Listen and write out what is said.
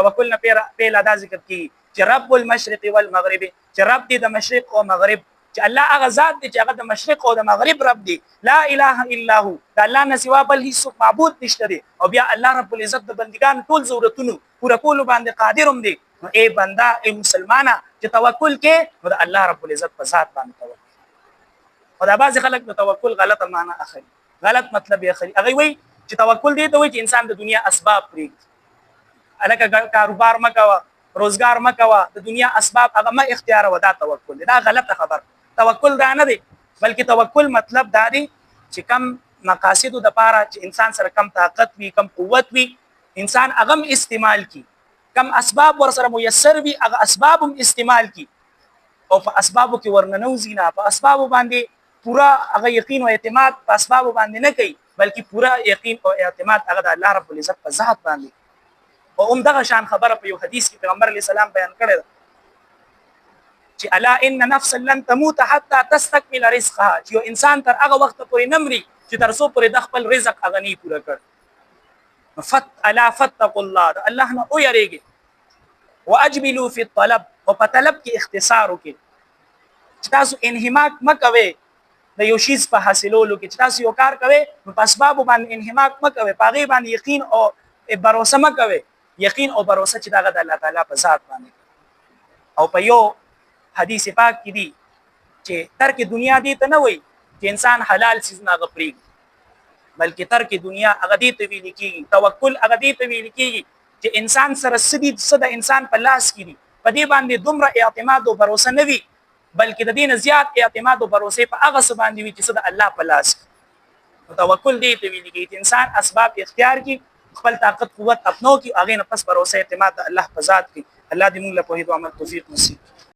توکل نه پیل ادا ذکر کی چې رب المشرق والمغرب چې رب دې د مشرق او مغرب چې الله هغه ذات دی چې هغه د مشرق او د مغرب رب دی لا اله الا هو د الله نه سوا بل هیڅ معبود نشته دی او بیا الله رب العزت د بندگان ټول ضرورتونو پوره کول باندې قادر هم دی نو ای بندا ای مسلمانه چې توکل کې نو د الله رب العزت په ذات باندې توکل او دا بعض خلک د توکل غلطه معنی اخلي غلط مطلب یې اخلي هغه وایي چې توکل دی ته وایي چې انسان د دنیا اسباب پرېږدي الکه کاروبار مکوه روزګار مکوه د دنیا اسباب هغه ما اختیار ودا توکل دی دا غلطه خبر توکل دا نه دی بلکې توکل مطلب دا دی چې کم مقاصد د پاره چې انسان سره کم طاقت وي کم قوت وي انسان هغه استعمال کی کم اسباب ور سره میسر وي هغه اسباب هم استعمال کی او په اسبابو کې ورننوزي نه په اسبابو باندې پورا هغه یقین او اعتماد په اسبابو باندې نه کوي بلکې پورا یقین او اعتماد هغه د الله رب العزت په ذات باندې او دغه شان خبره په یو حدیث کې پیغمبر علی سلام بیان کړی چې الا ان نفس لن تموت حتى تستكمل رزقها چې یو انسان تر هغه وخت پورې نمري چې تر څو پورې د خپل رزق هغه نه پوره کړ الا فتقوا الله د الله نه او یریږي واجملوا في الطلب او په طلب کې اختصار وکړي چې تاسو انهماک مکوي د یو شیز په حاصلولو کې چې تاسو یو کار کوي نو په اسباب باندې انهماک مکوي په غي باندې یقین او باور مکوي یقین او باور چې دغه د الله تعالی په ذات باندې او په یو حدیث پاک کې دی چې ترک دنیا دی ته نه وي چې انسان حلال چیز نه غفري بلکې ترک دنیا هغه دی ته ویل کیږي توکل هغه دی ته ویل کیږي چې انسان سره سدي صد انسان په لاس کې دی په دې باندې دومره اعتماد او باور نه وي بلکې د دین زیات اعتماد او باور په هغه څه باندې وي چې صد الله په لاس توکل دی ته ویل کیږي انسان اسباب اختیار کی خپل طاقت قوت اپنو کی اغه نه پس باور اعتماد الله په ذات کی الله دې موږ له په هیڅ عمل توفیق نصیب